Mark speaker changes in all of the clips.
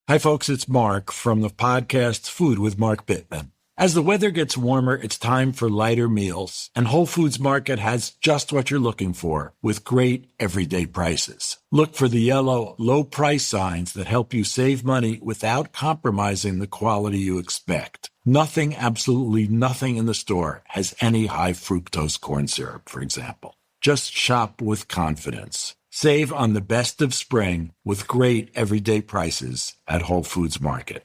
Speaker 1: Hi, folks. It's Mark from the podcast Food with Mark Bittman. As the weather gets warmer, it's time for lighter meals, and Whole Foods Market has just what you're looking for with great everyday prices. Look for the yellow, low price signs that help you save money without compromising the quality you expect. Nothing, absolutely nothing in the store has any high fructose corn syrup, for example. Just shop with confidence. Save on the best of spring with great everyday prices at Whole Foods Market.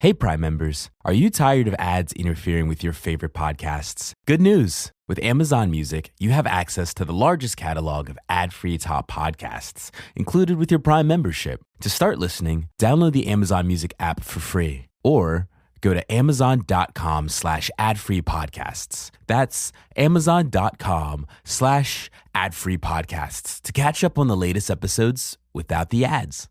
Speaker 2: Hey Prime members, are you tired of ads interfering with your favorite podcasts? Good news! With Amazon Music, you have access to the largest catalog of ad-free top podcasts included with your Prime membership. To start listening, download the Amazon Music app for free or go to amazon.com/ad-free podcasts. That's amazon.com/ad-free podcasts to catch up on the latest episodes without the ads.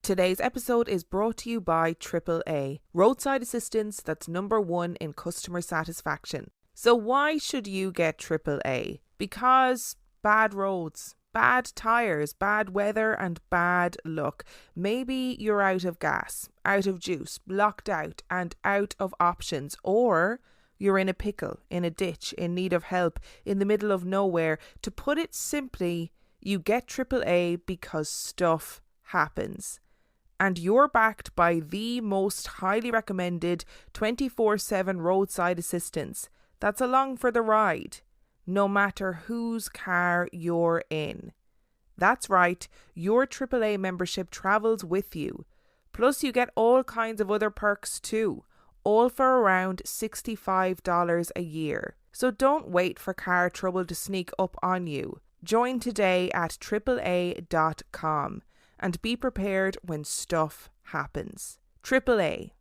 Speaker 3: Today's episode is brought to you by AAA, roadside assistance that's #1 in customer satisfaction. So why should you get AAA? Because bad roads, bad tyres, bad weather and bad luck. Maybe you're out of gas, out of juice, blocked out and out of options, or you're in a pickle, in a ditch, in need of help, in the middle of nowhere. To put it simply, you get AAA because stuff happens. And you're backed by the most highly recommended 24/7 roadside assistance that's along for the ride, no matter whose car you're in. That's right, your AAA membership travels with you. Plus you get all kinds of other perks too, all for around $65 a year. So don't wait for car trouble to sneak up on you. Join today at AAA.com. and be prepared when stuff happens. AAA.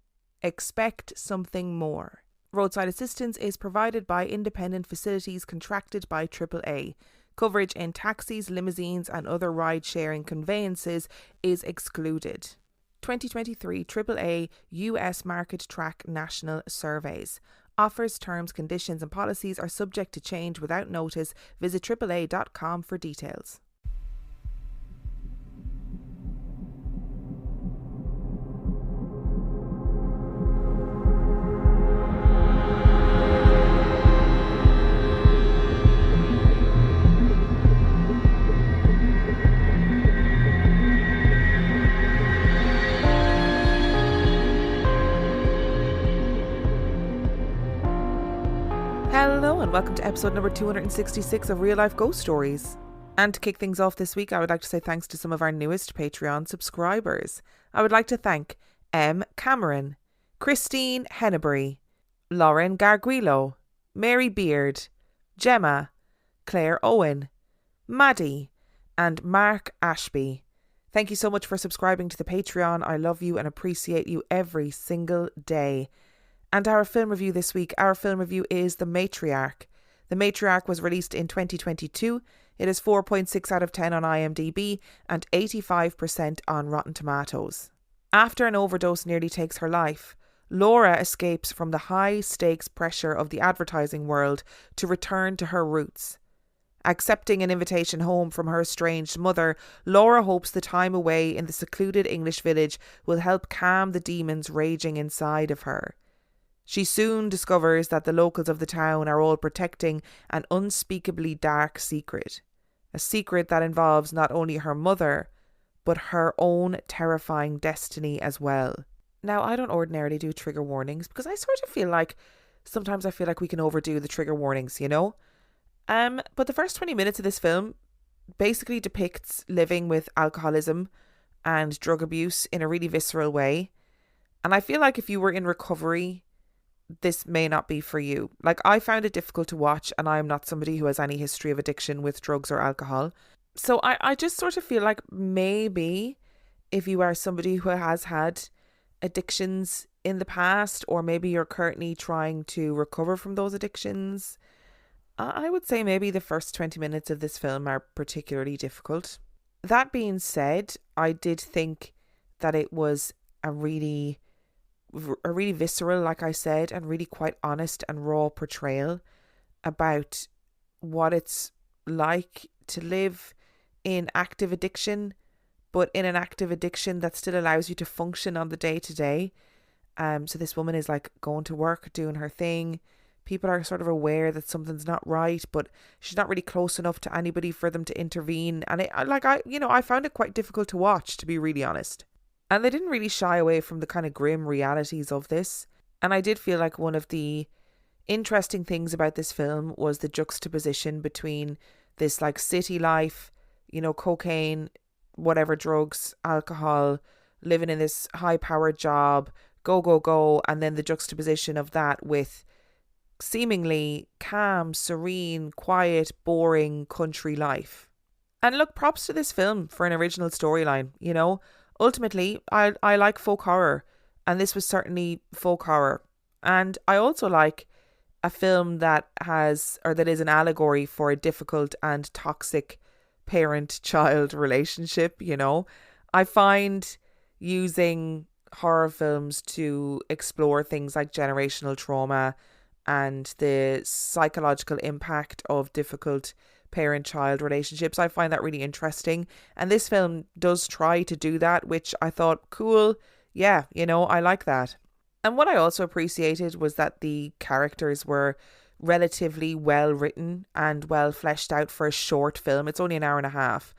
Speaker 3: Expect something more. Roadside assistance is provided by independent facilities contracted by AAA. Coverage in taxis, limousines and other ride-sharing conveyances is excluded. 2023 AAA US Market Track National Surveys. Offers, terms, conditions and policies are subject to change without notice. Visit AAA.com for details. Hello and welcome to episode number 266 of Real Life Ghost Stories. And to kick things off this week, I would like to say thanks to some of our newest Patreon subscribers. I would like to thank M. Cameron, Christine Hennebury, Lauren Garguilo, Mary Beard, Gemma, Claire Owen, Maddie, and Mark Ashby. Thank you so much for subscribing to the Patreon. I love you and appreciate you every single day. And our film review this week, our film review is The Matriarch. The Matriarch was released in 2022. It is 4.6 out of 10 on IMDb and 85% on Rotten Tomatoes. After an overdose nearly takes her life, Laura escapes from the high-stakes pressure of the advertising world to return to her roots. Accepting an invitation home from her estranged mother, Laura hopes the time away in the secluded English village will help calm the demons raging inside of her. She soon discovers that the locals of the town are all protecting an unspeakably dark secret. A secret that involves not only her mother, but her own terrifying destiny as well. Now, I don't ordinarily do trigger warnings because I sort of feel like sometimes I feel like we can overdo the trigger warnings, you know? But the first 20 minutes of this film basically depicts living with alcoholism and drug abuse in a really visceral way. And I feel like if you were in recovery, this may not be for you. Like, I found it difficult to watch, and I am not somebody who has any history of addiction with drugs or alcohol. So I just sort of feel like maybe if you are somebody who has had addictions in the past, or maybe you're currently trying to recover from those addictions, I would say maybe the first 20 minutes of this film are particularly difficult. That being said, I did think that it was a really visceral, like I said, and really quite honest and raw portrayal about what it's like to live in active addiction but in an active addiction that still allows you to function on the day to day. So this woman is like going to work, doing her thing. People are sort of aware that something's not right, but she's not really close enough to anybody for them to intervene. And I found it quite difficult to watch, to be really honest. And they didn't really shy away from the kind of grim realities of this. And I did feel like one of the interesting things about this film was the juxtaposition between this like city life, cocaine, whatever, drugs, alcohol, living in this high powered job, go, and then the juxtaposition of that with seemingly calm, serene, quiet, boring country life. And look, props to this film for an original storyline, Ultimately, I like folk horror, and this was certainly folk horror. And I also like a film that is an allegory for a difficult and toxic parent-child relationship, I find using horror films to explore things like generational trauma and the psychological impact of difficult parent-child relationships. I find that really interesting. And this film does try to do that, which I thought, cool. Yeah, I like that. And what I also appreciated was that the characters were relatively well written and well fleshed out for a short film. It's only an hour and a half.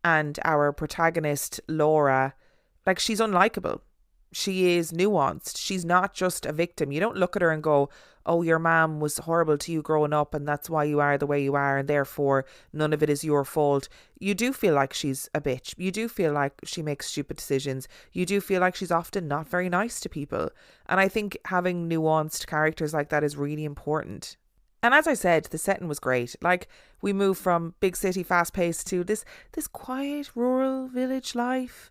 Speaker 3: And our protagonist, Laura, she's unlikable. She is nuanced. She's not just a victim. You don't look at her and go, oh, your mom was horrible to you growing up and that's why you are the way you are and therefore none of it is your fault. You do feel like she's a bitch. You do feel like she makes stupid decisions. You do feel like she's often not very nice to people. And I think having nuanced characters like that is really important. And as I said, the setting was great. We move from big city fast paced to this quiet rural village life.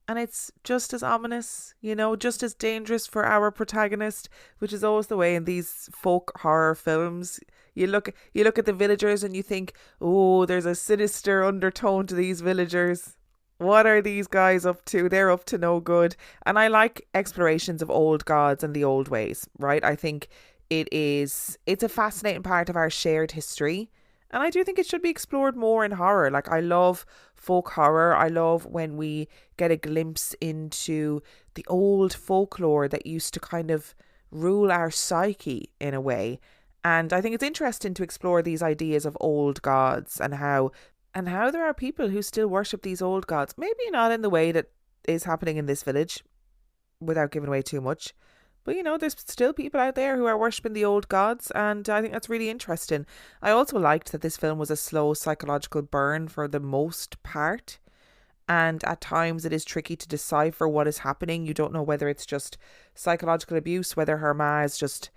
Speaker 3: And it's just as ominous, just as dangerous for our protagonist, which is always the way in these folk horror films. You look at the villagers and you think, oh, there's a sinister undertone to these villagers. What are these guys up to? They're up to no good. And I like explorations of old gods and the old ways, right? I think it's a fascinating part of our shared history. And I do think it should be explored more in horror. I love folk horror. I love when we get a glimpse into the old folklore that used to kind of rule our psyche in a way. And I think it's interesting to explore these ideas of old gods and how there are people who still worship these old gods. Maybe not in the way that is happening in this village, without giving away too much. But, there's still people out there who are worshipping the old gods, and I think that's really interesting. I also liked that this film was a slow psychological burn for the most part, and at times it is tricky to decipher what is happening. You don't know whether it's just psychological abuse, whether her ma is just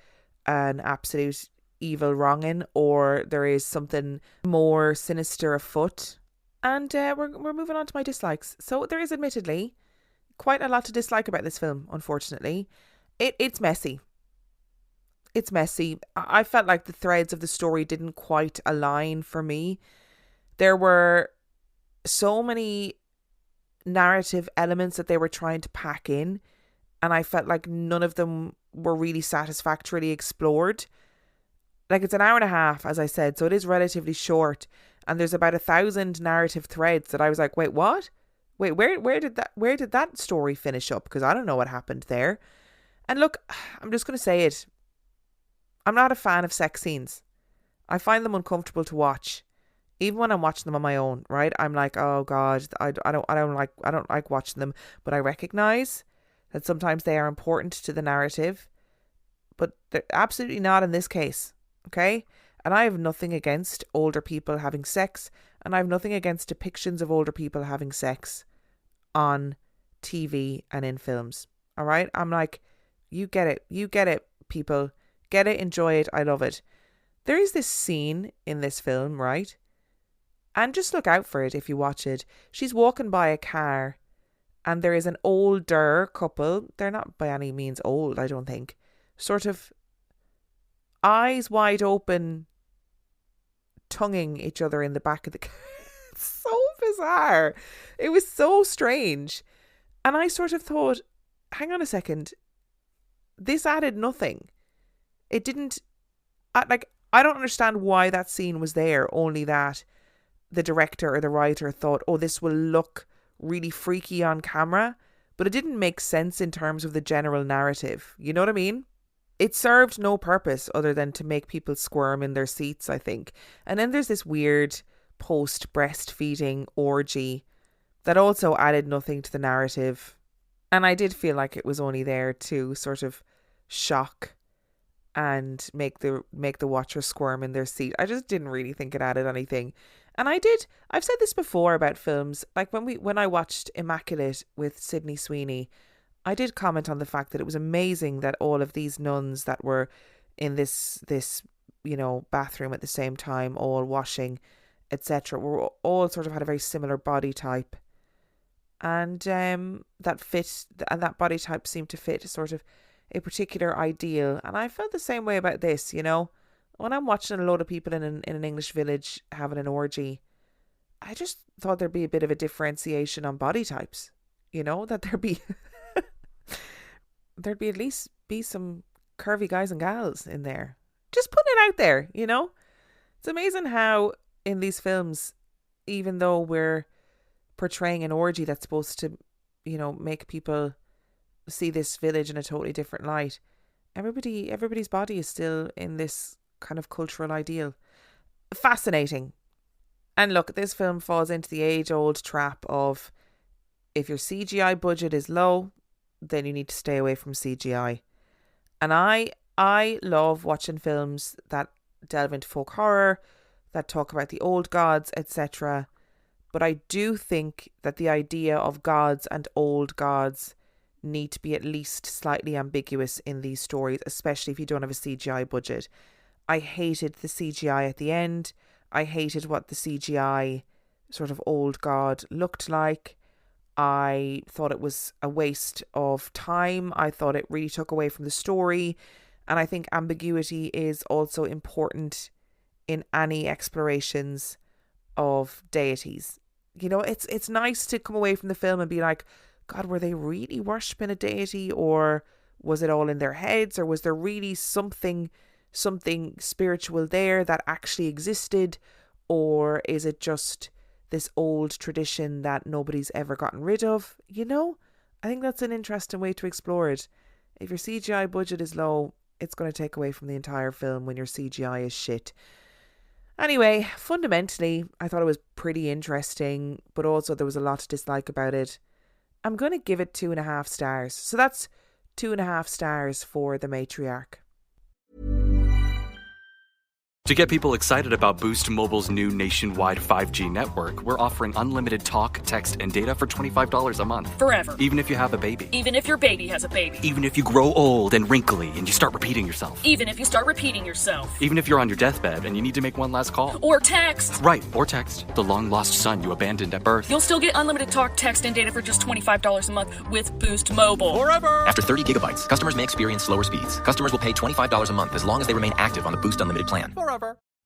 Speaker 3: an absolute evil wronging, or there is something more sinister afoot. And we're moving on to my dislikes. So there is admittedly quite a lot to dislike about this film, unfortunately. It's messy. It's messy. I felt like the threads of the story didn't quite align for me. There were so many narrative elements that they were trying to pack in, and I felt like none of them were really satisfactorily explored. It's an hour and a half, as I said, so it is relatively short, and there's about 1,000 narrative threads that I was like, wait, what? Wait, where did that story finish up? Because I don't know what happened there. And look, I'm just going to say it. I'm not a fan of sex scenes. I find them uncomfortable to watch, even when I'm watching them on my own. Right? I'm like, oh God, I don't like watching them. But I recognize that sometimes they are important to the narrative, but they're absolutely not in this case. Okay? And I have nothing against older people having sex, and I have nothing against depictions of older people having sex on TV and in films. All right? I'm like, you get it, people. Get it, enjoy it, I love it. There is this scene in this film, right? And just look out for it if you watch it. She's walking by a car and there is an older couple. They're not by any means old, I don't think. Sort of eyes wide open, tonguing each other in the back of the car. It's so bizarre. It was so strange. And I sort of thought, hang on a second. This added nothing. It didn't, I don't understand why that scene was there, only that the director or the writer thought, oh, this will look really freaky on camera, but it didn't make sense in terms of the general narrative. You know what I mean? It served no purpose other than to make people squirm in their seats, I think. And then there's this weird post-breastfeeding orgy that also added nothing to the narrative. And I did feel like it was only there to sort of shock and make the watcher squirm in their seat. I just didn't really think it added anything. And I've said this before about films, like when I watched Immaculate with Sydney Sweeney, I did comment on the fact that it was amazing that all of these nuns that were in this bathroom at the same time, all washing, etc., were all sort of had a very similar body type, and that body type seemed to fit sort of a particular ideal. And I felt the same way about this. When I'm watching a load of people in an English village having an orgy, I just thought there'd be a bit of a differentiation on body types. That there'd be at least be some curvy guys and gals in there. Just putting it out there, It's amazing how in these films, even though we're portraying an orgy that's supposed to, make people see this village in a totally different light, everybody's body is still in this kind of cultural ideal. Fascinating. And look, this film falls into the age-old trap of, if your CGI budget is low, then you need to stay away from CGI. And I love watching films that delve into folk horror, that talk about the old gods, etc. But I do think that the idea of gods and old gods need to be at least slightly ambiguous in these stories, especially if you don't have a CGI budget. I hated the CGI at the end. I hated what the CGI sort of old god looked like. I thought it was a waste of time. I thought it really took away from the story. And I think ambiguity is also important in any explorations of deities. It's nice to come away from the film and be like, God, were they really worshipping a deity, or was it all in their heads, or was there really something spiritual there that actually existed, or is it just this old tradition that nobody's ever gotten rid of? I think that's an interesting way to explore it. If your CGI budget is low, it's going to take away from the entire film when your CGI is shit. Anyway, fundamentally, I thought it was pretty interesting, but also there was a lot to dislike about it. I'm going to give it 2.5 stars. So that's 2.5 stars for The Matriarch.
Speaker 4: To get people excited about Boost Mobile's new nationwide 5G network, we're offering unlimited talk, text, and data for $25 a month.
Speaker 5: Forever.
Speaker 4: Even if you have a baby.
Speaker 5: Even if your baby has a baby.
Speaker 4: Even if you grow old and wrinkly and you start repeating yourself.
Speaker 5: Even if you start repeating yourself.
Speaker 4: Even if you're on your deathbed and you need to make one last call.
Speaker 5: Or text.
Speaker 4: Right, or text. The long-lost son you abandoned at birth.
Speaker 5: You'll still get unlimited talk, text, and data for just $25 a month with Boost Mobile.
Speaker 4: Forever!
Speaker 6: After 30 gigabytes, customers may experience slower speeds. Customers will pay $25 a month as long as they remain active on the Boost Unlimited plan.
Speaker 4: Forever.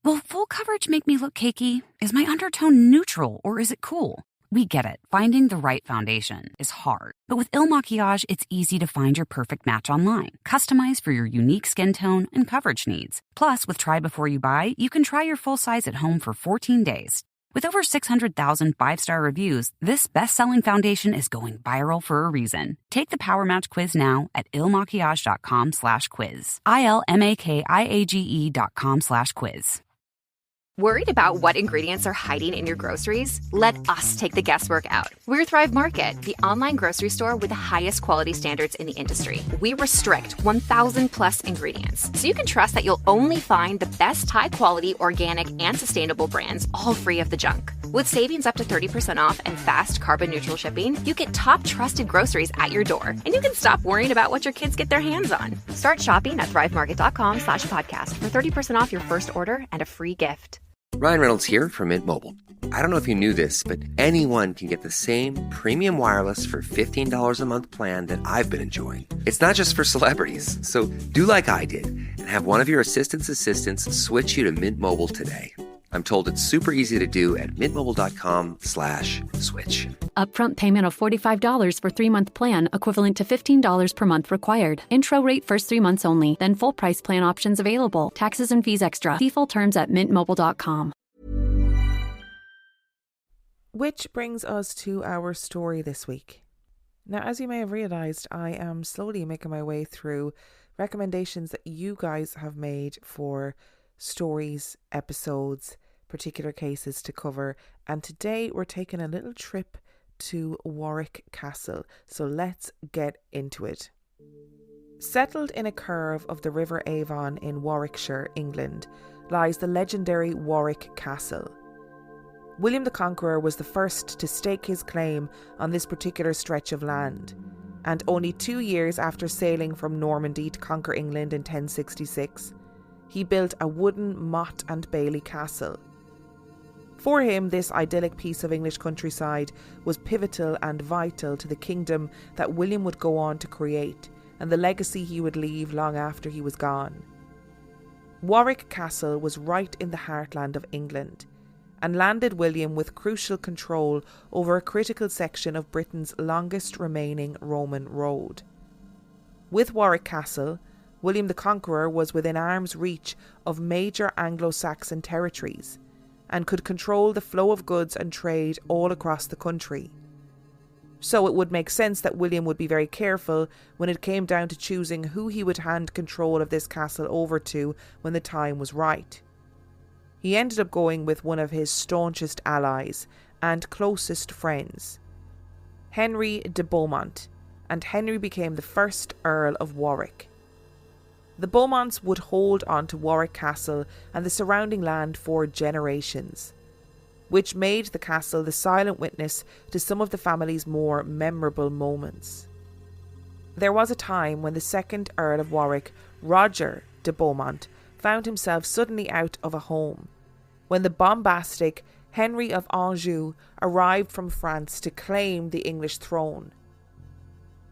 Speaker 7: Will full coverage make me look cakey? Is my undertone neutral, or is it cool? We get it. Finding the right foundation is hard. But with Il Makiage, it's easy to find your perfect match online. Customized for your unique skin tone and coverage needs. Plus, with Try Before You Buy, you can try your full size at home for 14 days. With over 600,000 five-star reviews, this best-selling foundation is going viral for a reason. Take the Power Match quiz now at ilmakiage.com/quiz. ILMAKIAGE.com/quiz.
Speaker 8: Worried about what ingredients are hiding in your groceries? Let us take the guesswork out. We're Thrive Market, the online grocery store with the highest quality standards in the industry. We restrict 1,000 plus ingredients, so you can trust that you'll only find the best high-quality, organic, and sustainable brands, all free of the junk. With savings up to 30% off and fast carbon-neutral shipping, you get top trusted groceries at your door, and you can stop worrying about what your kids get their hands on. Start shopping at thrivemarket.com/podcast for 30% off your first order and a free gift.
Speaker 9: Ryan Reynolds here from Mint Mobile. I don't know if you knew this, but anyone can get the same premium wireless for $15 a month plan that I've been enjoying. It's not just for celebrities. So do like I did and have one of your assistants switch you to Mint Mobile today. I'm told it's super easy to do at mintmobile.com/switch.
Speaker 10: Upfront payment of $45 for 3-month plan, equivalent to $15 per month required. Intro rate first 3 months only, then full price plan options available. Taxes and fees extra. See full terms at mintmobile.com.
Speaker 3: Which brings us to our story this week. Now, as you may have realised, I am slowly making my way through recommendations that you guys have made for stories, episodes, particular cases to cover. And today we're taking a little trip to Warwick Castle. So let's get into it. Settled in a curve of the River Avon in Warwickshire, England, lies the legendary Warwick Castle. William the Conqueror was the first to stake his claim on this particular stretch of land, and only 2 years after sailing from Normandy to conquer England in 1066, he built a wooden motte and bailey castle. For him, this idyllic piece of English countryside was pivotal and vital to the kingdom that William would go on to create, and the legacy he would leave long after he was gone. Warwick Castle was right in the heartland of England, and landed William with crucial control over a critical section of Britain's longest remaining Roman road. With Warwick Castle, William the Conqueror was within arm's reach of major Anglo-Saxon territories, and could control the flow of goods and trade all across the country. So it would make sense that William would be very careful when it came down to choosing who he would hand control of this castle over to when the time was right. He ended up going with one of his staunchest allies and closest friends, Henry de Beaumont, and Henry became the first Earl of Warwick. The Beaumonts would hold on to Warwick Castle and the surrounding land for generations, which made the castle the silent witness to some of the family's more memorable moments. There was a time when the second Earl of Warwick, Roger de Beaumont, found himself suddenly out of a home, when the bombastic Henry of Anjou arrived from France to claim the English throne.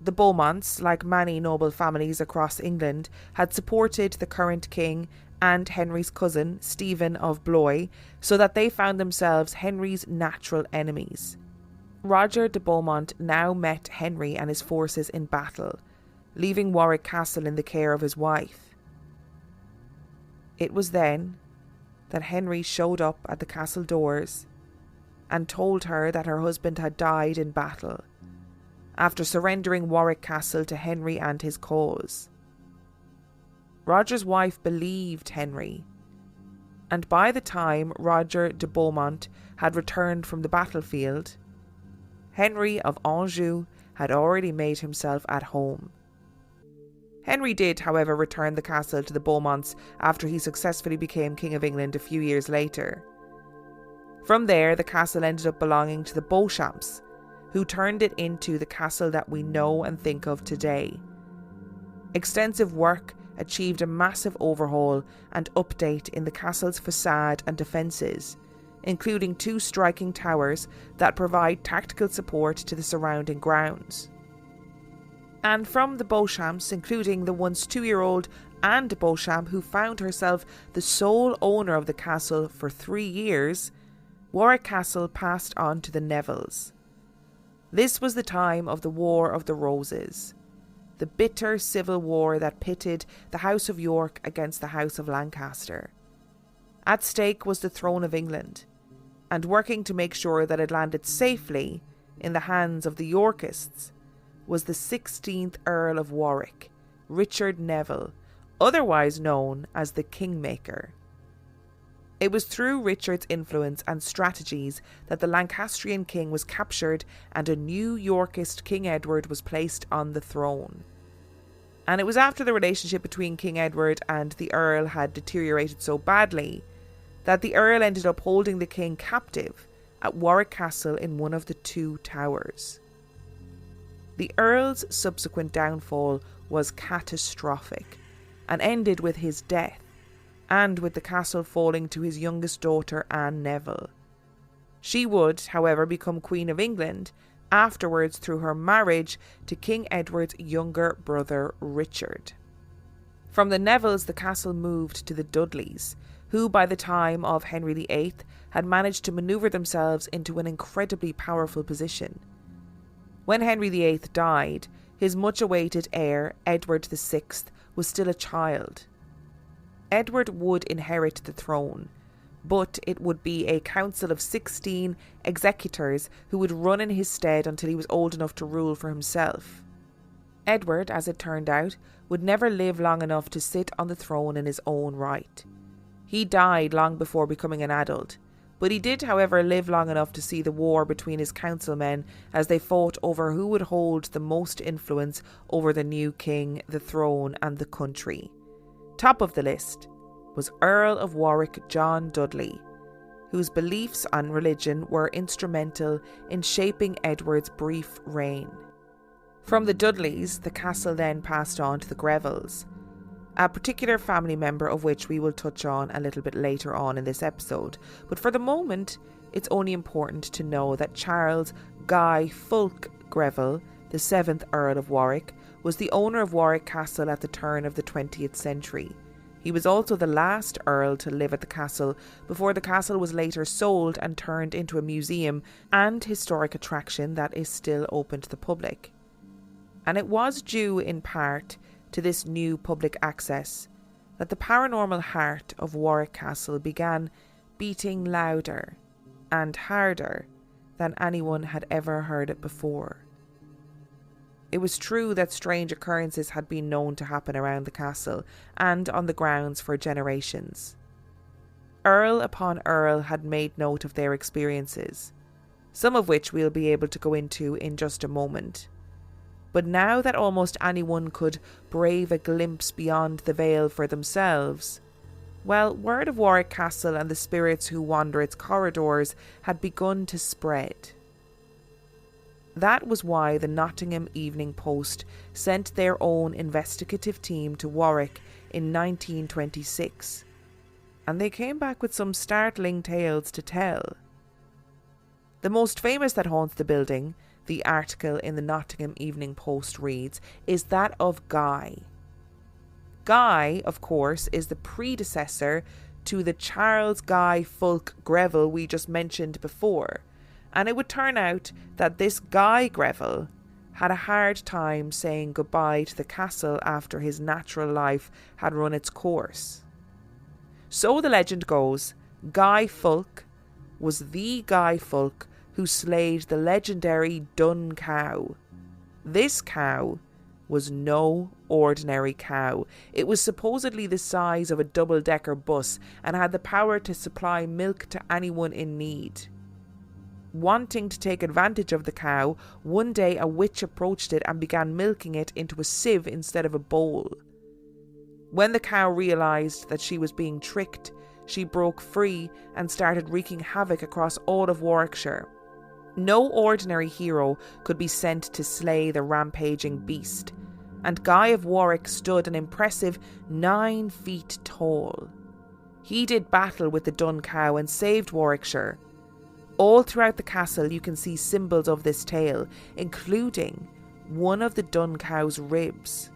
Speaker 3: The Beaumonts, like many noble families across England, had supported the current king and Henry's cousin, Stephen of Blois, so that they found themselves Henry's natural enemies. Roger de Beaumont now met Henry and his forces in battle, leaving Warwick Castle in the care of his wife. It was then that Henry showed up at the castle doors and told her that her husband had died in battle, after surrendering Warwick Castle to Henry and his cause. Roger's wife believed Henry, and by the time Roger de Beaumont had returned from the battlefield, Henry of Anjou had already made himself at home. Henry did, however, return the castle to the Beaumonts after he successfully became King of England a few years later. From there, the castle ended up belonging to the Beauchamps, who turned it into the castle that we know and think of today. Extensive work achieved a massive overhaul and update in the castle's facade and defences, including 2 striking towers that provide tactical support to the surrounding grounds. And from the Beauchamps, including the once 2-year-old Anne de Beauchamp, who found herself the sole owner of the castle for 3 years, Warwick Castle passed on to the Nevilles. This was the time of the War of the Roses, the bitter civil war that pitted the House of York against the House of Lancaster. At stake was the throne of England, and working to make sure that it landed safely in the hands of the Yorkists was the 16th Earl of Warwick, Richard Neville, otherwise known as the Kingmaker. It was through Richard's influence and strategies that the Lancastrian king was captured and a new Yorkist King Edward was placed on the throne. And it was after the relationship between King Edward and the Earl had deteriorated so badly that the Earl ended up holding the king captive at Warwick Castle in one of the 2 towers. The Earl's subsequent downfall was catastrophic and ended with his death, and with the castle falling to his youngest daughter, Anne Neville. She would, however, become Queen of England afterwards through her marriage to King Edward's younger brother, Richard. From the Nevilles, the castle moved to the Dudleys, who by the time of Henry VIII had managed to manoeuvre themselves into an incredibly powerful position. When Henry VIII died, his much-awaited heir, Edward VI, was still a child. Edward would inherit the throne, but it would be a council of 16 executors who would run in his stead until he was old enough to rule for himself. Edward, as it turned out, would never live long enough to sit on the throne in his own right. He died long before becoming an adult, but he did, however, live long enough to see the war between his councilmen as they fought over who would hold the most influence over the new king, the throne and the country. Top of the list was Earl of Warwick John Dudley, whose beliefs on religion were instrumental in shaping Edward's brief reign. From the Dudleys, the castle then passed on to the Grevilles, a particular family member of which we will touch on a little bit later on in this episode. But for the moment, it's only important to know that Charles Guy Fulk Greville, the 7th Earl of Warwick, was the owner of Warwick Castle at the turn of the 20th century. He was also the last Earl to live at the castle before the castle was later sold and turned into a museum and historic attraction that is still open to the public. And it was due in part to this new public access that the paranormal heart of Warwick Castle began beating louder and harder than anyone had ever heard it before. It was true that strange occurrences had been known to happen around the castle and on the grounds for generations. Earl upon Earl had made note of their experiences, some of which we'll be able to go into in just a moment. But now that almost anyone could brave a glimpse beyond the veil for themselves, well, word of Warwick Castle and the spirits who wander its corridors had begun to spread. That was why the Nottingham Evening Post sent their own investigative team to Warwick in 1926, and they came back with some startling tales to tell. The most famous that haunts the building, the article in the Nottingham Evening Post reads, is that of Guy. Guy, of course, is the predecessor to the Charles Guy Fulk Greville we just mentioned before, and it would turn out that this Guy Greville had a hard time saying goodbye to the castle after his natural life had run its course. So the legend goes, Guy Fulk was the Guy Fulk who slayed the legendary Dun cow. This cow was no ordinary cow. It was supposedly the size of a double-decker bus and had the power to supply milk to anyone in need. Wanting to take advantage of the cow, one day a witch approached it and began milking it into a sieve instead of a bowl. When the cow realised that she was being tricked, she broke free and started wreaking havoc across all of Warwickshire. No ordinary hero could be sent to slay the rampaging beast, and Guy of Warwick stood an impressive 9 feet tall. He did battle with the Dun cow and saved Warwickshire. All throughout the castle you can see symbols of this tale, including one of the Dun cow's ribs,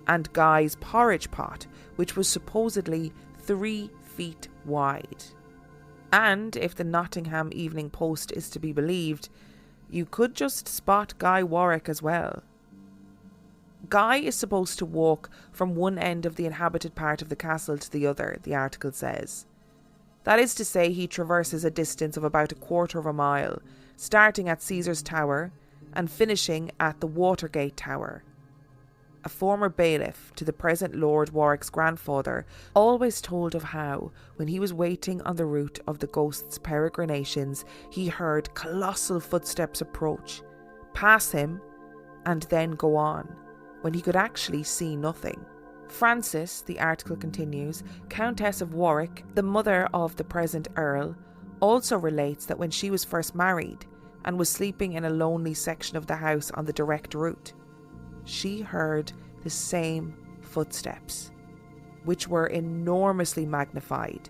Speaker 3: and Guy's porridge pot, which was supposedly 3 feet wide. And if the Nottingham Evening Post is to be believed, you could just spot Guy Warwick as well. Guy is supposed to walk from one end of the inhabited part of the castle to the other, the article says. That is to say, he traverses a distance of about 1/4 of a mile, starting at Caesar's Tower and finishing at the Watergate Tower. A former bailiff to the present Lord Warwick's grandfather always told of how, when he was waiting on the route of the ghost's peregrinations, he heard colossal footsteps approach, pass him, and then go on, when he could actually see nothing. Frances, the article continues, Countess of Warwick, the mother of the present Earl, also relates that when she was first married and was sleeping in a lonely section of the house on the direct route, she heard the same footsteps, which were enormously magnified,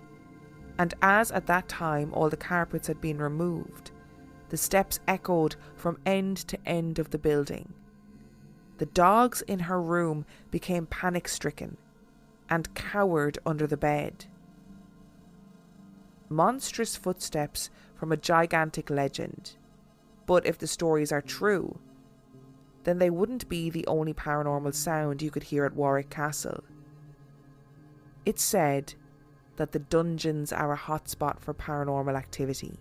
Speaker 3: and as at that time all the carpets had been removed, the steps echoed from end to end of the building. The dogs in her room became panic-stricken and cowered under the bed. Monstrous footsteps from a gigantic legend. But if the stories are true, then they wouldn't be the only paranormal sound you could hear at Warwick Castle. It's said that the dungeons are a hotspot for paranormal activity.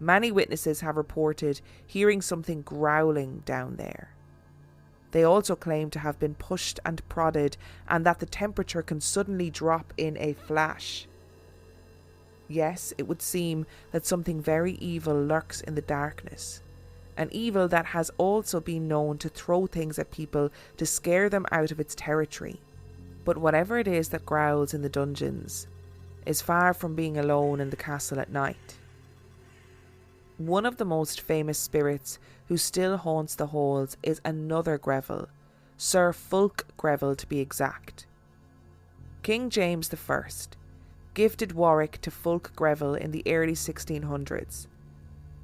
Speaker 3: Many witnesses have reported hearing something growling down there. They also claim to have been pushed and prodded, and that the temperature can suddenly drop in a flash. Yes, it would seem that something very evil lurks in the darkness, an evil that has also been known to throw things at people to scare them out of its territory. But whatever it is that growls in the dungeons is far from being alone in the castle at night. One of the most famous spirits who still haunts the halls is another Greville, Sir Fulk Greville to be exact. King James I gifted Warwick to Fulk Greville in the early 1600s,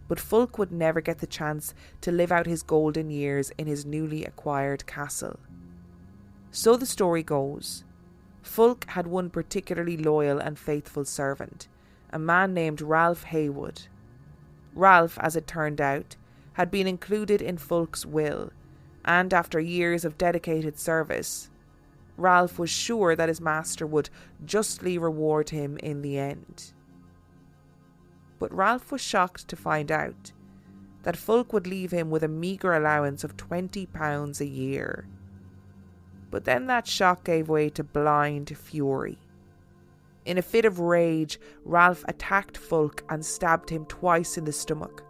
Speaker 3: but Fulk would never get the chance to live out his golden years in his newly acquired castle. So the story goes, Fulk had one particularly loyal and faithful servant, a man named Ralph Heywood. Ralph, as it turned out, had been included in Fulk's will, and after years of dedicated service, Ralph was sure that his master would justly reward him in the end. But Ralph was shocked to find out that Fulk would leave him with a meagre allowance of £20 a year. But then that shock gave way to blind fury. In a fit of rage, Ralph attacked Fulk and stabbed him twice in the stomach.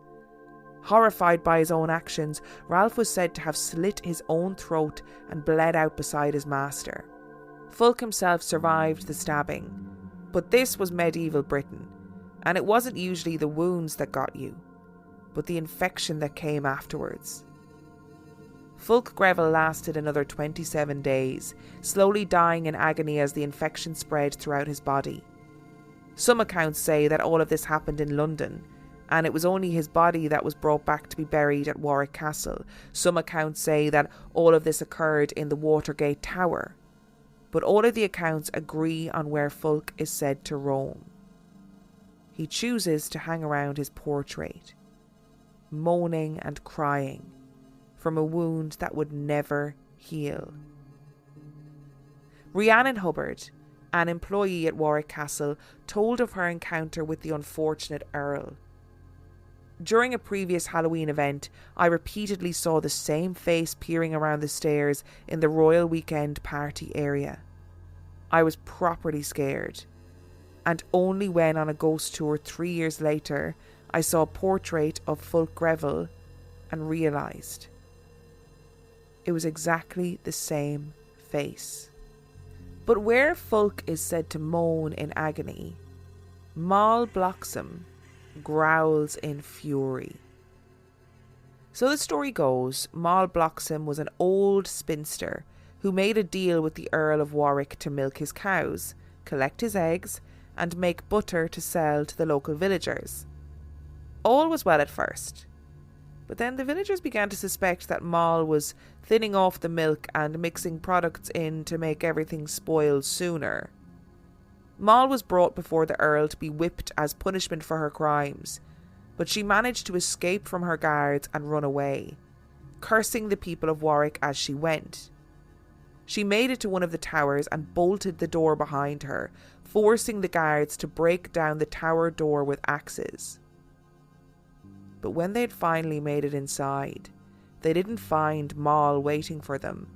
Speaker 3: Horrified by his own actions, Ralph was said to have slit his own throat and bled out beside his master. Fulk himself survived the stabbing, but this was medieval Britain, and it wasn't usually the wounds that got you, but the infection that came afterwards. Fulk Greville lasted another 27 days, slowly dying in agony as the infection spread throughout his body. Some accounts say that all of this happened in London, and it was only his body that was brought back to be buried at Warwick Castle. Some accounts say that all of this occurred in the Watergate Tower, but all of the accounts agree on where Fulk is said to roam. He chooses to hang around his portrait, moaning and crying from a wound that would never heal. Rhiannon Hubbard, an employee at Warwick Castle, told of her encounter with the unfortunate Earl. During a previous Halloween event, I repeatedly saw the same face peering around the stairs in the Royal Weekend party area. I was properly scared, and only when on a ghost tour 3 years later I saw a portrait of Fulk Greville and realised it was exactly the same face. But where Fulk is said to moan in agony, Moll Bloxham growls in fury. So the story goes, Moll Bloxham was an old spinster who made a deal with the Earl of Warwick to milk his cows, collect his eggs, and make butter to sell to the local villagers. All was well at first, but then the villagers began to suspect that Moll was thinning off the milk and mixing products in to make everything spoil sooner. Moll was brought before the Earl to be whipped as punishment for her crimes, but she managed to escape from her guards and run away, cursing the people of Warwick as she went. She made it to one of the towers and bolted the door behind her, forcing the guards to break down the tower door with axes. But when they'd finally made it inside, they didn't find Moll waiting for them,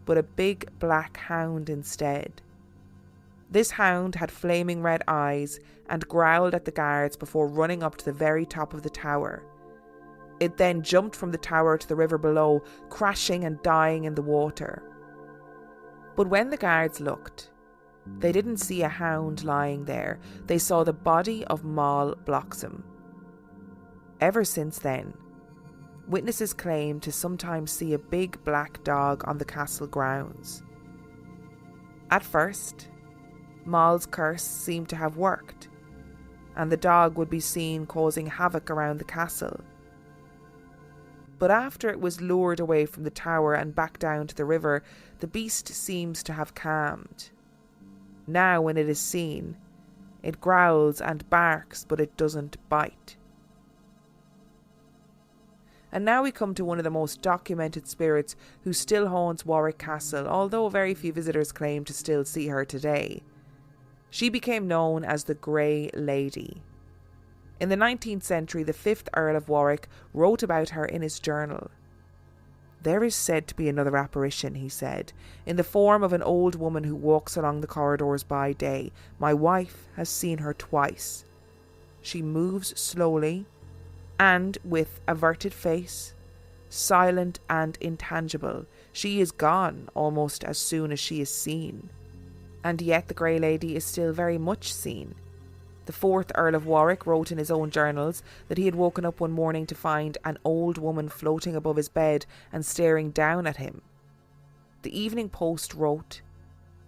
Speaker 3: but a big black hound instead. This hound had flaming red eyes and growled at the guards before running up to the very top of the tower. It then jumped from the tower to the river below, crashing and dying in the water. But when the guards looked, they didn't see a hound lying there. They saw the body of Moll Bloxham. Ever since then, witnesses claim to sometimes see a big black dog on the castle grounds. At first, Moll's curse seemed to have worked, and the dog would be seen causing havoc around the castle. But after it was lured away from the tower and back down to the river, the beast seems to have calmed. Now when it is seen, it growls and barks, but it doesn't bite. And now we come to one of the most documented spirits who still haunts Warwick Castle, although very few visitors claim to still see her today. She became known as the Grey Lady. In the 19th century, the 5th Earl of Warwick wrote about her in his journal. "There is said to be another apparition," he said, "in the form of an old woman who walks along the corridors by day. My wife has seen her twice. She moves slowly and with averted face, silent and intangible. She is gone almost as soon as she is seen." And yet the Grey Lady is still very much seen. The 4th Earl of Warwick wrote in his own journals that he had woken up one morning to find an old woman floating above his bed and staring down at him. The Evening Post wrote,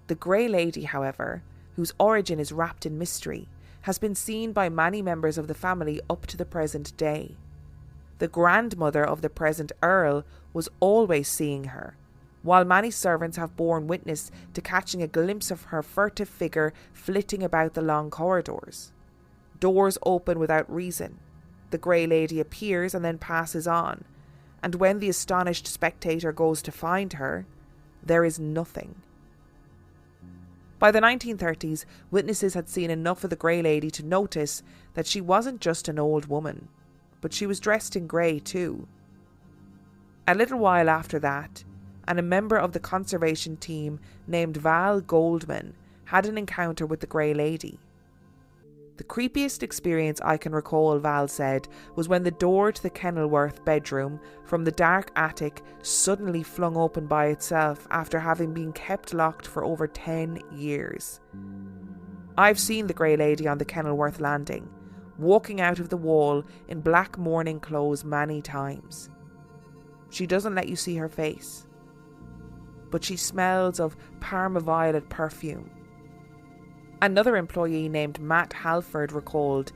Speaker 3: "The Grey Lady, however, whose origin is wrapped in mystery, has been seen by many members of the family up to the present day. The grandmother of the present Earl was always seeing her, while many servants have borne witness to catching a glimpse of her furtive figure flitting about the long corridors. Doors open without reason. The Grey Lady appears and then passes on, and when the astonished spectator goes to find her, there is nothing." By the 1930s, witnesses had seen enough of the Grey Lady to notice that she wasn't just an old woman, but she was dressed in grey too. A little while after that, and a member of the conservation team named Val Goldman had an encounter with the Grey Lady. "The creepiest experience I can recall," Val said, "was when the door to the Kenilworth bedroom from the dark attic suddenly flung open by itself after having been kept locked for over 10 years. I've seen the Grey Lady on the Kenilworth landing, walking out of the wall in black mourning clothes many times. She doesn't let you see her face, but she smells of Parma violet perfume." Another employee named Matt Halford recalled,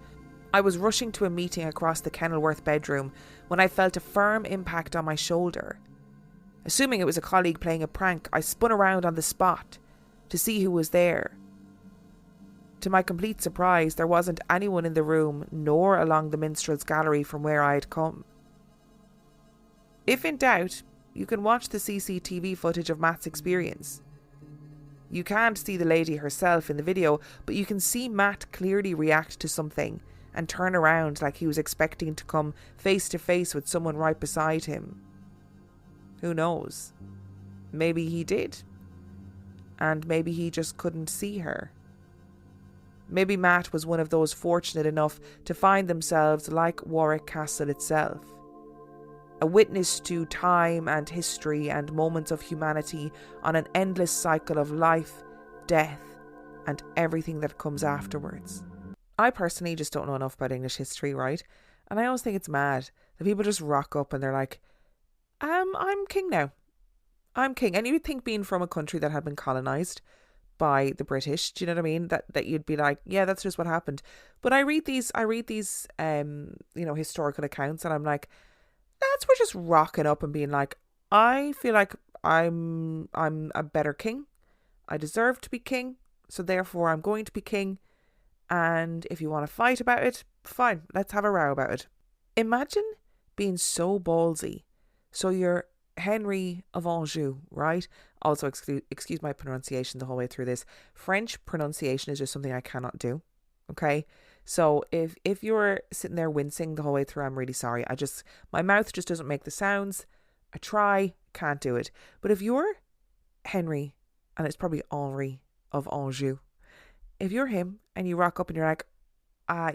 Speaker 3: "I was rushing to a meeting across the Kenilworth bedroom when I felt a firm impact on my shoulder. Assuming it was a colleague playing a prank, I spun around on the spot to see who was there. To my complete surprise, there wasn't anyone in the room nor along the minstrel's gallery from where I had come." If in doubt, you can watch the CCTV footage of Matt's experience. You can't see the lady herself in the video, but you can see Matt clearly react to something and turn around like he was expecting to come face to face with someone right beside him. Who knows? Maybe he did. And maybe he just couldn't see her. Maybe Matt was one of those fortunate enough to find themselves like Warwick Castle itself. A witness to time and history and moments of humanity on an endless cycle of life, death, and everything that comes afterwards. I personally just don't know enough about English history, right? And I always think it's mad that people just rock up and they're like, I'm king now. I'm king. And you would think, being from a country that had been colonised by the British, do you know what I mean? That you'd be like, yeah, that's just what happened. But I read these historical accounts, and I'm like, lads were just rocking up and being like, I feel like I'm a better king. I deserve to be king, so therefore I'm going to be king. And if you want to fight about it, fine, let's have a row about it. Imagine being so ballsy. So you're Henry of Anjou, right? Also, excuse my pronunciation the whole way through this. French pronunciation is just something I cannot do. Okay? So if you're sitting there wincing the whole way through, I'm really sorry. My mouth just doesn't make the sounds. I try, can't do it. But if you're Henry, and it's probably Henri of Anjou, if you're him and you rock up and you're like,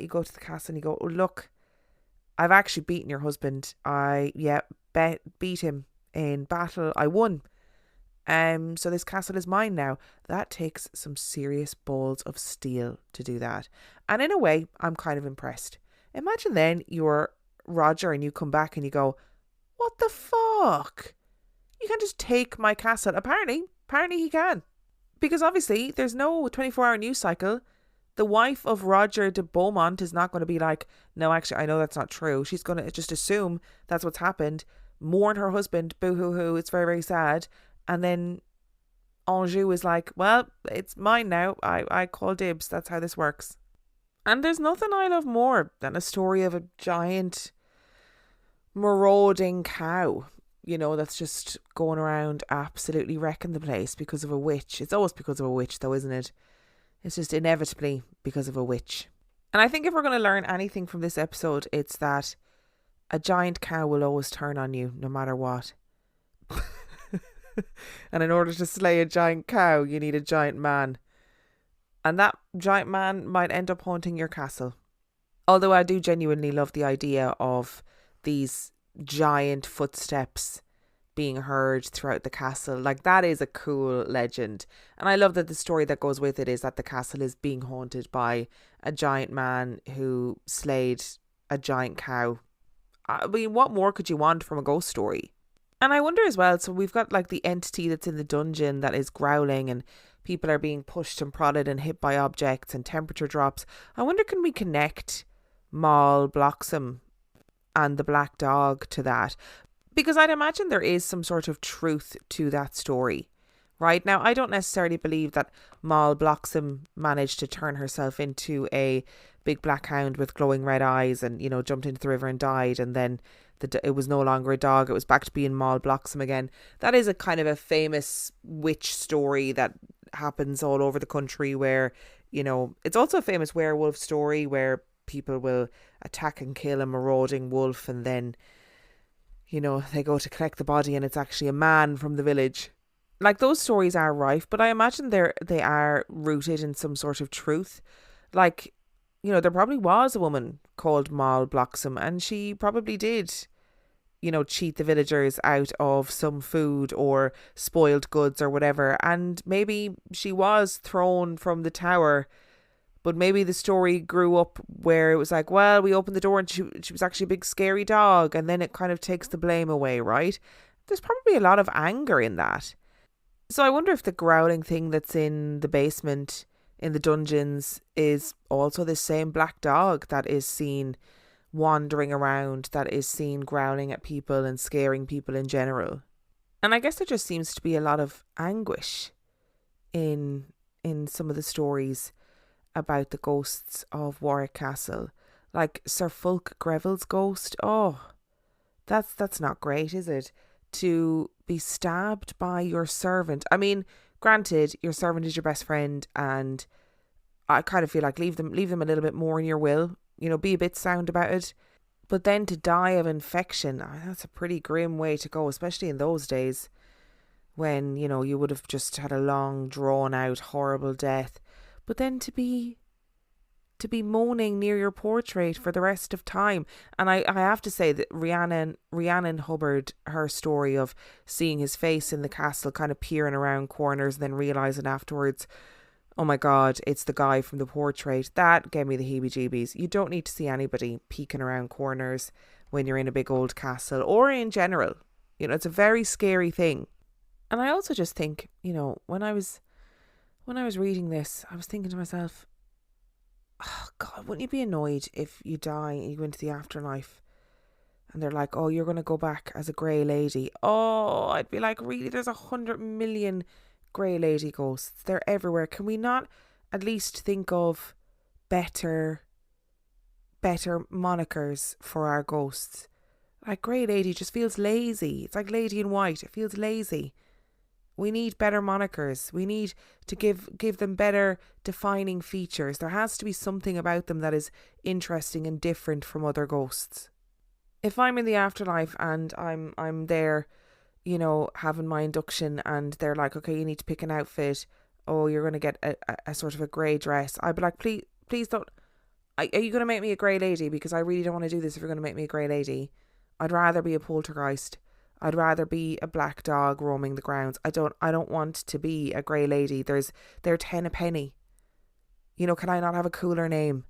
Speaker 3: you go to the castle and you go, oh, look, I've actually beaten your husband. Beat him in battle. I won. So this castle is mine now. That takes some serious balls of steel to do that. And in a way, I'm kind of impressed. Imagine then you're Roger and you come back and you go, what the fuck? You can't just take my castle. Apparently he can. Because obviously there's no 24-hour news cycle. The wife of Roger de Beaumont is not going to be like, no, actually, I know that's not true. She's going to just assume that's what's happened, mourn her husband, boo-hoo-hoo, it's very, very sad. And then Anjou is like, well, it's mine now. I call dibs. That's how this works. And there's nothing I love more than a story of a giant marauding cow, that's just going around absolutely wrecking the place because of a witch. It's always because of a witch, though, isn't it? It's just inevitably because of a witch. And I think if we're going to learn anything from this episode, it's that a giant cow will always turn on you no matter what. And in order to slay a giant cow, you need a giant man. And that giant man might end up haunting your castle. Although I do genuinely love the idea of these giant footsteps being heard throughout the castle. Like, that is a cool legend. And I love that the story that goes with it is that the castle is being haunted by a giant man who slayed a giant cow. I mean, what more could you want from a ghost story? And I wonder as well, so we've got like the entity that's in the dungeon that is growling, and people are being pushed and prodded and hit by objects and temperature drops. I wonder, can we connect Moll Bloxham and the black dog to that? Because I'd imagine there is some sort of truth to that story. Right now, I don't necessarily believe that Moll Bloxham managed to turn herself into a big black hound with glowing red eyes and, you know, jumped into the river and died, and then it was no longer a dog, it was back to being Moll Bloxham again. That is a kind of a famous witch story that happens all over the country where, you know, it's also a famous werewolf story where people will attack and kill a marauding wolf, and then, you know, they go to collect the body and it's actually a man from the village. Like, those stories are rife, but I imagine they are rooted in some sort of truth. Like, you know, there probably was a woman called Moll Bloxham, and she probably did, you know, cheat the villagers out of some food or spoiled goods or whatever. And maybe she was thrown from the tower, but maybe the story grew up where it was like, well, we opened the door and she was actually a big scary dog, and then it kind of takes the blame away, right? There's probably a lot of anger in that. So I wonder if the growling thing that's in the basement, in the dungeons, is also the same black dog that is seen wandering around, that is seen growling at people and scaring people in general. And I guess there just seems to be a lot of anguish in some of the stories about the ghosts of Warwick Castle. Like Sir Fulk Greville's ghost. Oh, that's not great, is it? To be stabbed by your servant. I mean, granted, your servant is your best friend, and I kind of feel like leave them a little bit more in your will. You know, be a bit sound about it. But then to die of infection, that's a pretty grim way to go, especially in those days when, you know, you would have just had a long, drawn out, horrible death. But then to be moaning near your portrait for the rest of time. And I have to say that Rhiannon Hubbard, her story of seeing his face in the castle kind of peering around corners and then realising afterwards, oh my God, it's the guy from the portrait. That gave me the heebie-jeebies. You don't need to see anybody peeking around corners when you're in a big old castle or in general. You know, it's a very scary thing. And I also just think, you know, when I was reading this, I was thinking to myself, oh God, wouldn't you be annoyed if you die and you go into the afterlife and they're like, oh, you're going to go back as a grey lady? Oh, I'd be like, really? There's 100 million grey lady ghosts. They're everywhere. Can we not at least think of better monikers for our ghosts? Like, grey lady just feels lazy. It's like Lady in White. It feels lazy. We need better monikers. We need to give them better defining features. There has to be something about them that is interesting and different from other ghosts. If I'm in the afterlife and I'm there, you know, having my induction, and they're like, okay, you need to pick an outfit. Oh, you're going to get a sort of a grey dress. I'd be like, please don't. Are you going to make me a grey lady? Because I really don't want to do this if you're going to make me a grey lady. I'd rather be a poltergeist. I'd rather be a black dog roaming the grounds. I don't want to be a grey lady. They're 10 a penny. You know, can I not have a cooler name?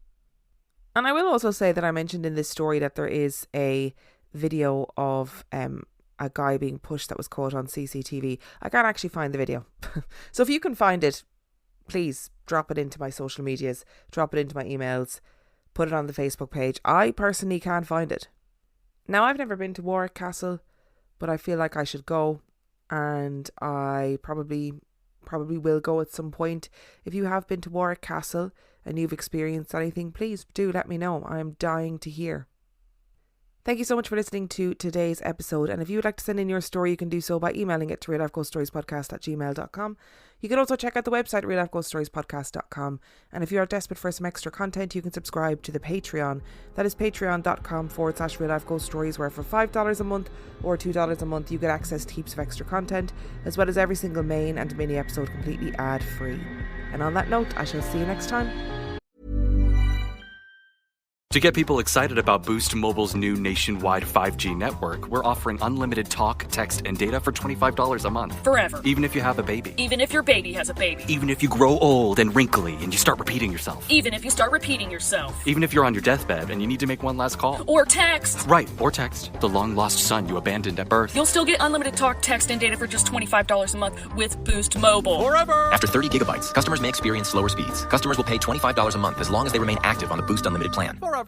Speaker 3: And I will also say that I mentioned in this story that there is a video of a guy being pushed that was caught on CCTV. I can't actually find the video. So if you can find it, please drop it into my social medias, drop it into my emails, put it on the Facebook page. I personally can't find it. Now, I've never been to Warwick Castle, but I feel like I should go, and I probably will go at some point. If you have been to Warwick Castle and you've experienced anything, please do let me know. I'm dying to hear. Thank you so much for listening to today's episode. And if you would like to send in your story, you can do so by emailing it to reallifeghoststoriespodcast@gmail.com. You can also check out the website reallifeghoststoriespodcast.com. And if you are desperate for some extra content, you can subscribe to the Patreon. That is patreon.com/reallifeghoststories, where for $5 a month or $2 a month, you get access to heaps of extra content, as well as every single main and mini episode completely ad-free. And on that note, I shall see you next time.
Speaker 4: To get people excited about Boost Mobile's new nationwide 5G network, we're offering unlimited talk, text, and data for $25 a month.
Speaker 5: Forever.
Speaker 4: Even if you have a baby.
Speaker 5: Even if your baby has a baby.
Speaker 4: Even if you grow old and wrinkly and you start repeating yourself.
Speaker 5: Even if you start repeating yourself.
Speaker 4: Even if you're on your deathbed and you need to make one last call.
Speaker 5: Or text.
Speaker 4: Right, or text the long-lost son you abandoned at birth.
Speaker 5: You'll still get unlimited talk, text, and data for just $25 a month with Boost Mobile.
Speaker 4: Forever!
Speaker 6: After 30 gigabytes, customers may experience slower speeds. Customers will pay $25 a month as long as they remain active on the Boost Unlimited plan.
Speaker 4: Forever.